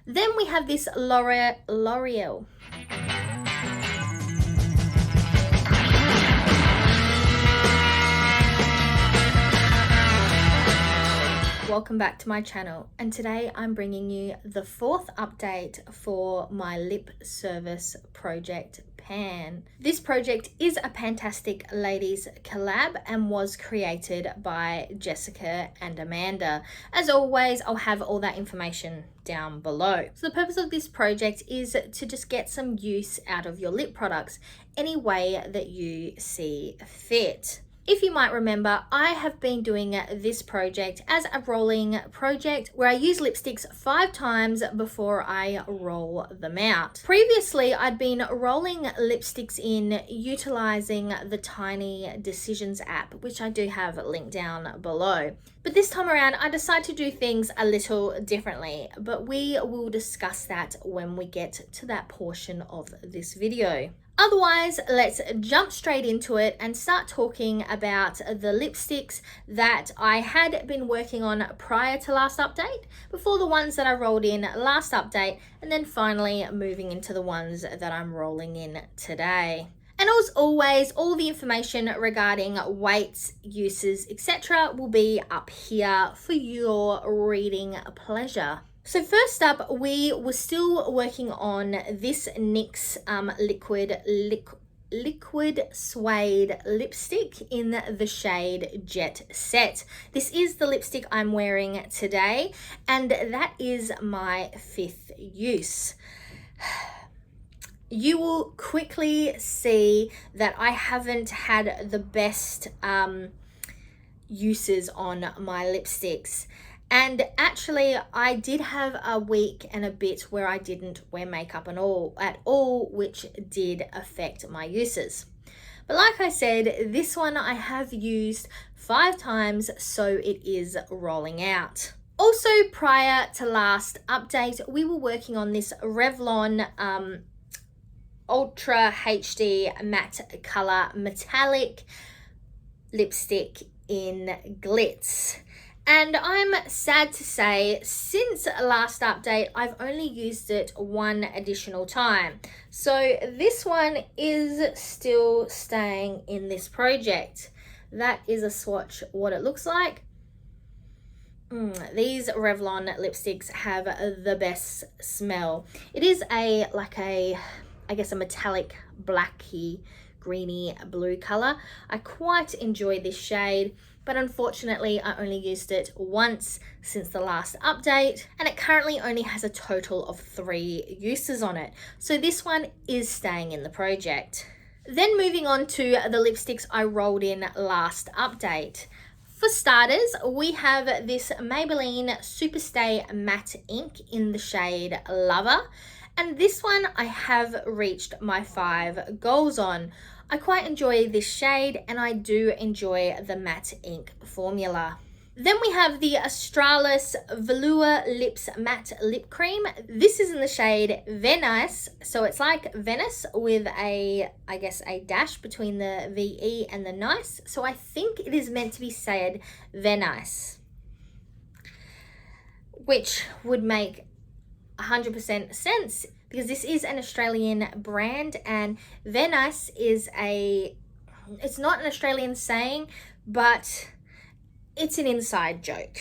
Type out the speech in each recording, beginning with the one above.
Then we have this L'Oreal. Welcome back to my channel, and today I'm bringing you the fourth update for my lip service project pan. This project is a fantastic ladies collab and was created by Jessica and Amanda. As always, I'll have all that information down below. So the purpose of this project is to just get some use out of your lip products any way that you see fit. If you might remember, I have been doing this project as a rolling project where I use lipsticks 5 times before I roll them out. Previously, I'd been rolling lipsticks in utilizing the Tiny Decisions app, which I do have linked down below. But this time around, I decided to do things a little differently, but we will discuss that when we get to that portion of this video. Otherwise, let's jump straight into it and start talking about the lipsticks that I had been working on prior to last update, before the ones that I rolled in last update, and then finally moving into the ones that I'm rolling in today. And as always, all the information regarding weights, uses, etc. will be up here for your reading pleasure. So first up, we were still working on this NYX liquid suede lipstick in the shade Jet Set. This is the lipstick I'm wearing today, and that is my 5th use. You will quickly see that I haven't had the best uses on my lipsticks. And actually, I did have a week and a bit where I didn't wear makeup at all, which did affect my uses. But like I said, this one I have used 5 times, so it is rolling out. Also, prior to last update, we were working on this Revlon Ultra HD Matte Color Metallic Lipstick in Glitz. And I'm sad to say, since last update, I've only used it 1 additional time. So this one is still staying in this project. That is a swatch what it looks like. These Revlon lipsticks have the best smell. It is I guess a metallic blacky, greeny blue color. I quite enjoy this shade, but unfortunately I only used it once since the last update, and it currently only has a total of 3 uses on it. So this one is staying in the project. Then moving on to the lipsticks I rolled in last update. For starters, we have this Maybelline Superstay Matte Ink in the shade Lover. And this one I have reached my 5 goals on. I quite enjoy this shade, and I do enjoy the matte ink formula. Then we have the Australis Velour Lips Matte Lip Cream. This is in the shade Venice, so it's like Venice with a dash between the VE and the nice. So I think it is meant to be said Venice, which would make 100% sense, because this is an Australian brand, and Venice is it's not an Australian saying, but it's an inside joke.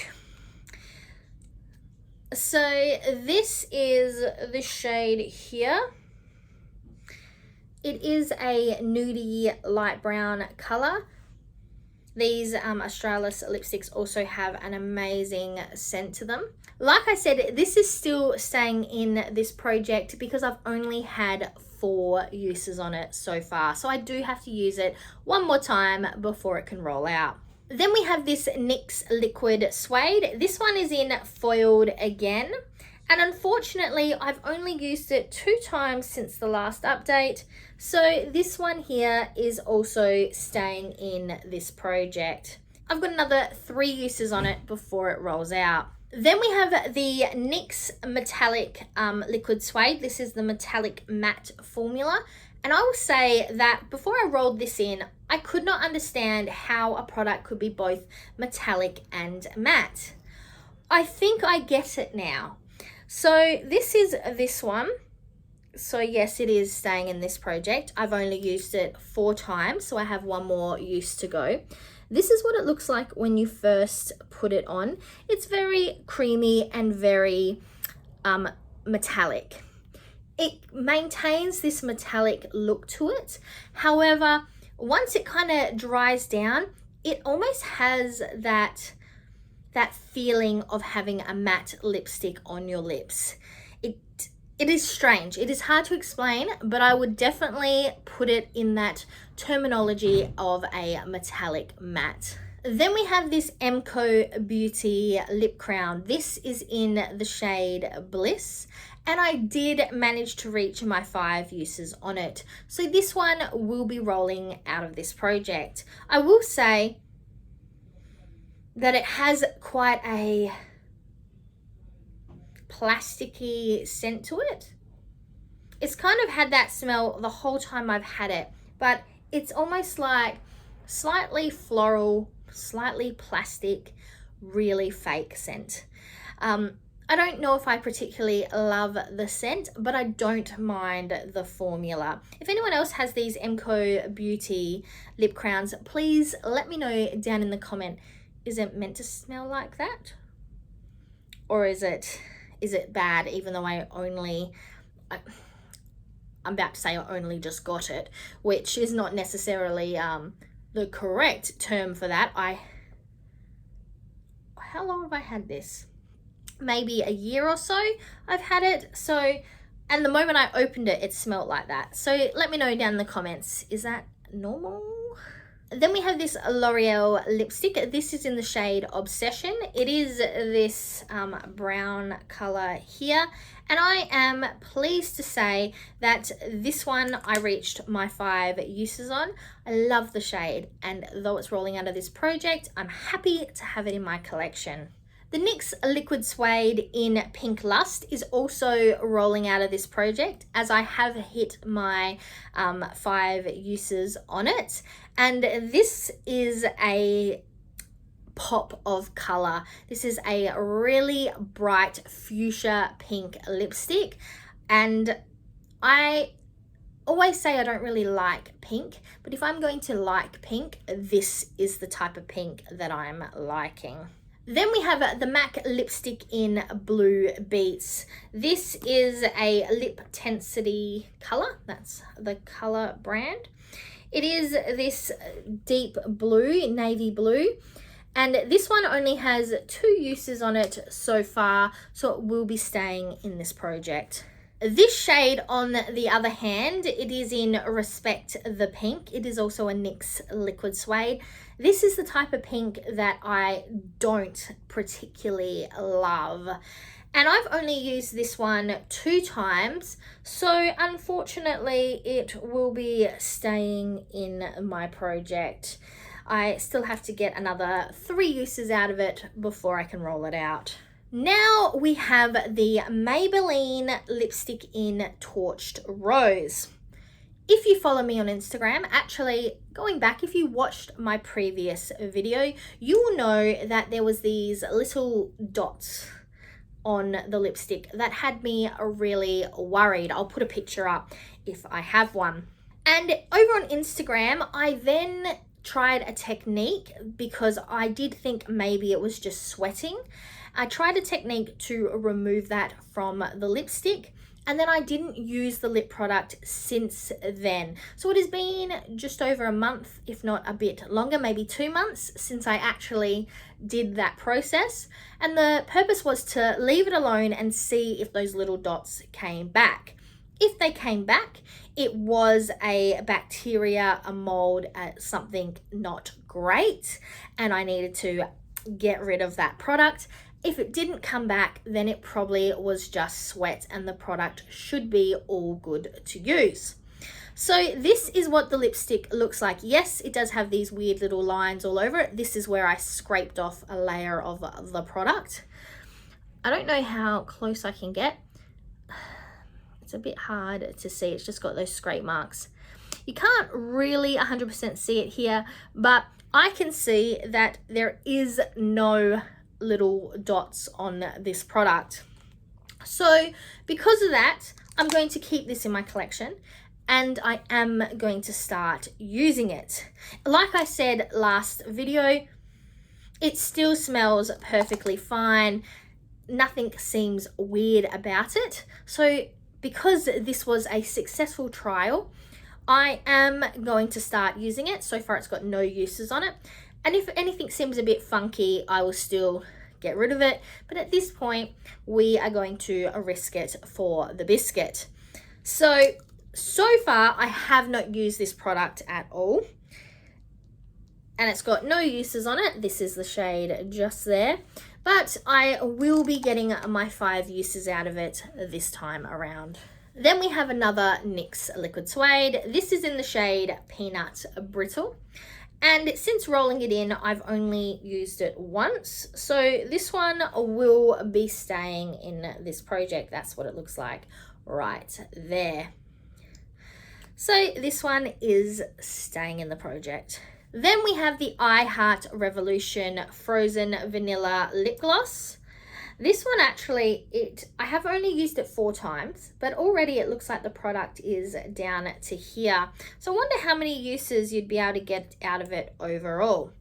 So this is the shade here. It is a nudie light brown color. These Australis lipsticks also have an amazing scent to them. Like I said, this is still staying in this project because I've only had 4 uses on it so far. So I do have to use it 1 more time before it can roll out. Then we have this NYX Liquid Suede. This one is in foiled again. And unfortunately, I've only used it 2 times since the last update. So this one here is also staying in this project. I've got another 3 uses on it before it rolls out. Then we have the NYX Metallic Liquid Suede. This is the metallic matte formula. And I will say that before I rolled this in, I could not understand how a product could be both metallic and matte. I think I get it now. So this is this one. So yes, it is staying in this project. I've only used it 4 times, so I have 1 more use to go. This is what it looks like when you first put it on. It's very creamy and very metallic. It maintains this metallic look to it. However, once it kind of dries down, it almost has that feeling of having a matte lipstick on your lips. It is strange. It is hard to explain, but I would definitely put it in that terminology of a metallic matte. Then we have this Emco Beauty lip crown. This is in the shade Bliss, and I did manage to reach my 5 uses on it. So this one will be rolling out of this project. I will say that it has quite a plasticky scent to it. It's kind of had that smell the whole time I've had it, but it's almost like slightly floral, slightly plastic, really fake scent. I don't know if I particularly love the scent, but I don't mind the formula. If anyone else has these Emco Beauty lip crowns, please let me know down in the comment. Is it meant to smell like that? Or is it bad, even though I'm about to say I only just got it, which is not necessarily the correct term for that. How long have I had this? Maybe a year or so I've had it. So, and the moment I opened it, it smelled like that. So let me know down in the comments, is that normal? Then we have this L'Oreal lipstick. This is in the shade Obsession. It is this brown color here. And I am pleased to say that this one I reached my 5 uses on. I love the shade, and though it's rolling out of this project, I'm happy to have it in my collection. The NYX Liquid Suede in Pink Lust is also rolling out of this project, as I have hit my 5 uses on it. And this is a pop of color. This is a really bright fuchsia pink lipstick, and I always say I don't really like pink, but if I'm going to like pink, this is the type of pink that I'm liking. Then we have the MAC lipstick in Blue Beats. This is a lip tensity color. That's the color brand. It is this deep blue, navy blue, and this one only has 2 uses on it so far, so it will be staying in this project. This shade, on the other hand, it is in Respect the Pink. It is also a NYX Liquid Suede. This is the type of pink that I don't particularly love. And I've only used this one 2 times, so unfortunately it will be staying in my project. I still have to get another 3 uses out of it before I can roll it out. Now we have the Maybelline lipstick in Torched Rose. If you follow me on Instagram, actually going back, if you watched my previous video, you will know that there was these little dots on the lipstick that had me really worried. I'll put a picture up if I have one. And over on Instagram, I then tried a technique because I did think maybe it was just sweating. I tried a technique to remove that from the lipstick, and then I didn't use the lip product since then. So it has been just over a month, if not a bit longer, maybe 2 months since I actually did that process. And the purpose was to leave it alone and see if those little dots came back. If they came back, it was a bacteria, a mold, something not great, and I needed to get rid of that product. If it didn't come back, then it probably was just sweat and the product should be all good to use. So this is what the lipstick looks like. Yes, it does have these weird little lines all over it. This is where I scraped off a layer of the product. I don't know how close I can get. It's a bit hard to see. It's just got those scrape marks. You can't really 100% see it here, but I can see that there is no little dots on this product. So because of that, I'm going to keep this in my collection and I am going to start using it. Like I said last video, it still smells perfectly fine. Nothing seems weird about it. So because this was a successful trial, I am going to start using it. So far it's got no uses on it. And if anything seems a bit funky, I will still get rid of it. But at this point, we are going to risk it for the biscuit. So far I have not used this product at all. And it's got no uses on it. This is the shade just there. But I will be getting my 5 uses out of it this time around. Then we have another NYX Liquid Suede. This is in the shade Peanut Brittle. And since rolling it in, I've only used it once. So this one will be staying in this project. That's what it looks like right there. So this one is staying in the project. Then we have the I Heart Revolution Frozen Vanilla Lip Gloss. This one actually, I have only used it 4 times, but already it looks like the product is down to here. So I wonder how many uses you'd be able to get out of it overall.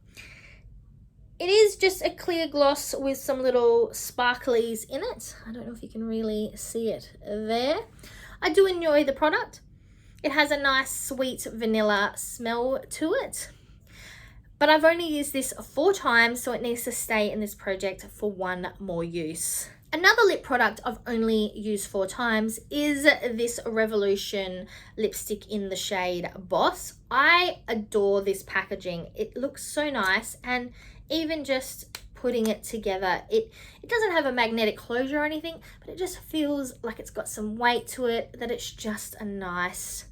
It is just a clear gloss with some little sparklies in it. I don't know if you can really see it there. I do enjoy the product. It has a nice sweet vanilla smell to it. But I've only used this 4 times, so it needs to stay in this project for 1 more use. Another lip product I've only used 4 times is this Revolution lipstick in the shade Boss. I adore this packaging. It looks so nice, and even just putting it together, it doesn't have a magnetic closure or anything, but it just feels like it's got some weight to it, that it's just a nice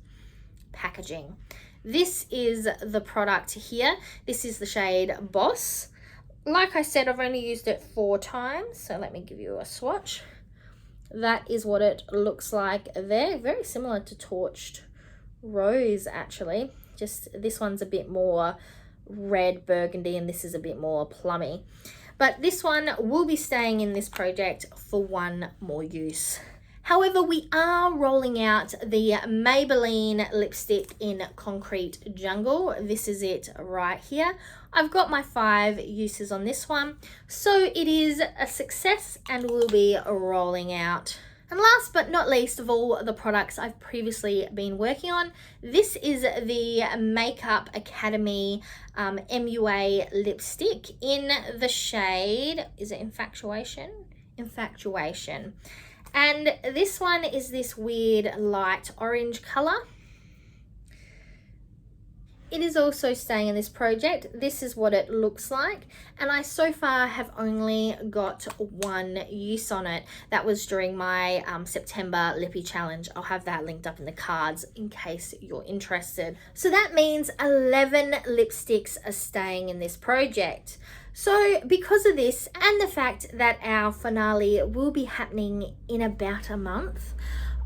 packaging. This is the product here. This is the shade Boss. Like I said, I've only used it 4 times, so let me give you a swatch. That is what it looks like there. Very similar to Torched Rose, actually. Just this one's a bit more red burgundy and this is a bit more plummy. But this one will be staying in this project for 1 more use. However, we are rolling out the Maybelline lipstick in Concrete Jungle. This is it right here. I've got my 5 uses on this one. So it is a success and will be rolling out. And last but not least of all the products I've previously been working on, this is the Makeup Academy MUA lipstick in the shade, is it Infatuation? Infatuation. And this one is this weird light orange color. It is also staying in this project. This is what it looks like. And I so far have only got 1 use on it. That was during my September Lippy Challenge. I'll have that linked up in the cards in case you're interested. So that means 11 lipsticks are staying in this project. So because of this and the fact that our finale will be happening in about a month,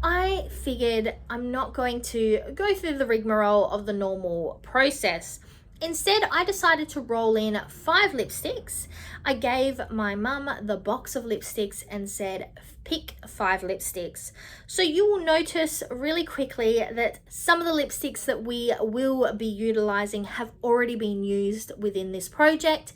I figured I'm not going to go through the rigmarole of the normal process. Instead, I decided to roll in 5 lipsticks. I gave my mum the box of lipsticks and said, pick 5 lipsticks. So you will notice really quickly that some of the lipsticks that we will be utilizing have already been used within this project,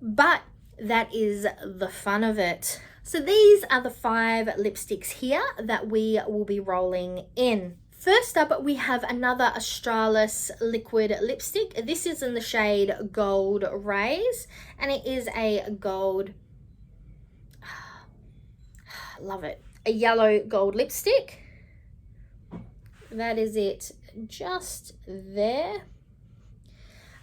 but that is the fun of it. So these are the 5 lipsticks here that we will be rolling in. First up, we have another Australis liquid lipstick. This is in the shade Gold Rays, and it is a gold, love it, a yellow gold lipstick. That is it just there.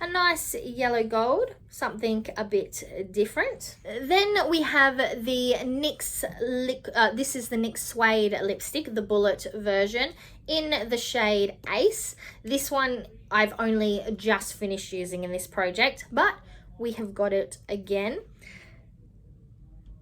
A nice yellow gold, something a bit different. Then we have the NYX, this is the NYX Suede lipstick, the bullet version, in the shade Ace. This one I've only just finished using in this project, but we have got it again.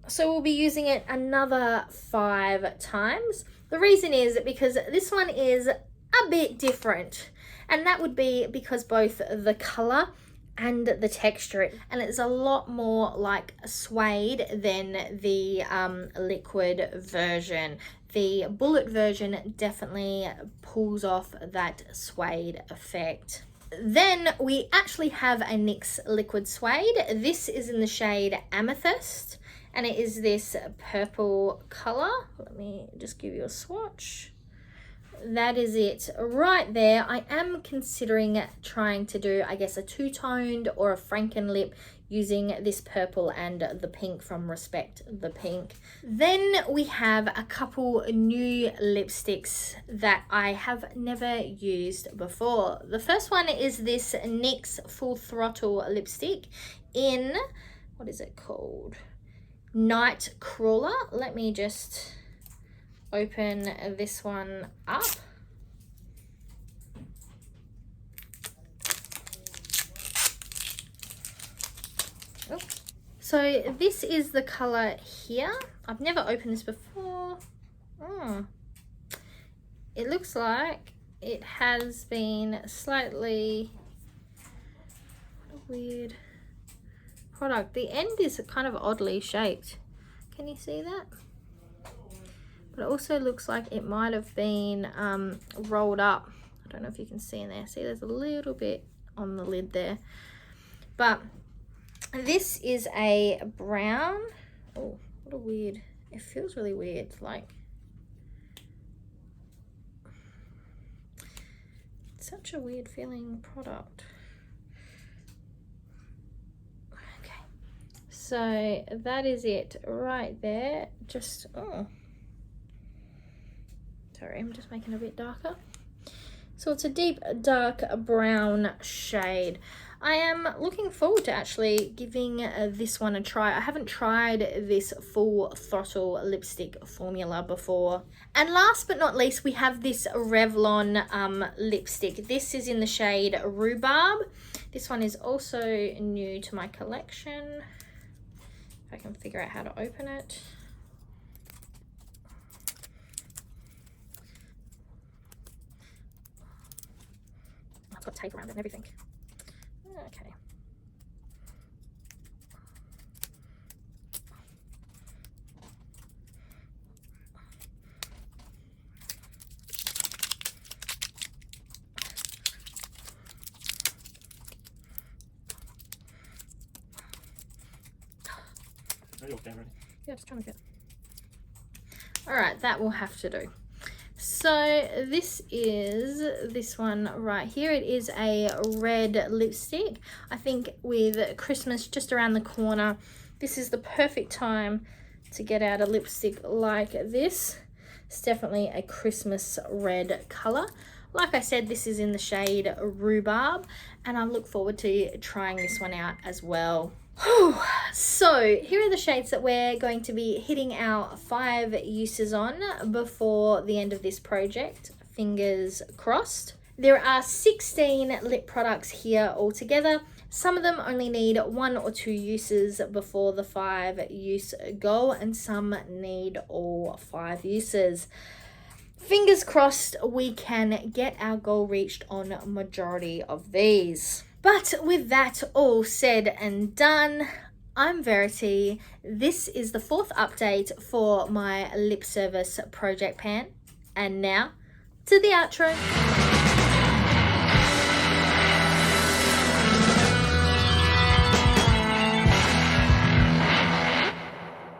So we'll be using it another 5 times. The reason is because this one is a bit different. And that would be because both the color and the texture, and it's a lot more like suede than the liquid version. The bullet version definitely pulls off that suede effect. Then we actually have a NYX liquid suede. This is in the shade Amethyst, and it is this purple color. Let me just give you a swatch. That is it right there. I am considering trying to do, I guess, a two-toned or a Franken lip using this purple and the pink from Respect the Pink. Then we have a couple new lipsticks that I have never used before. The first one is this NYX Full Throttle lipstick in, what is it called? Night Crawler. Let me just open this one up. Oh. So this is the color here. I've never opened this before. It looks like it has been slightly, what a weird product. The end is kind of oddly shaped. Can you see that? But it also looks like it might have been rolled up. I don't know if you can see in there. See, there's a little bit on the lid there. But this is a brown. Oh, what a weird, it feels really weird. Like, such a weird feeling product. Okay, so that is it right there. Just, oh. Sorry, I'm just making it a bit darker. So it's a deep dark brown shade. I am looking forward to actually giving this one a try. I haven't tried this Full Throttle lipstick formula before. And last but not least, we have this Revlon lipstick. This is in the shade Rhubarb. This one is also new to my collection. If I can figure out how to open it. Got tape around it and everything. Okay. Are you okay, ready? Yeah, just trying to get. All right, that will have to do. So this is this one right here. It is a red lipstick. I think with Christmas just around the corner, this is the perfect time to get out a lipstick like this. It's definitely a Christmas red color. Like I said, this is in the shade Rhubarb, and I look forward to trying this one out as well. So here are the shades that we're going to be hitting our 5 uses on before the end of this project. Fingers crossed. There are 16 lip products here altogether. Some of them only need 1 or 2 uses before the 5 use goal, and some need all 5 uses. Fingers crossed we can get our goal reached on majority of these. But with that all said and done, I'm Verity. This is the 4th update for my lip service project pan. And now to the outro.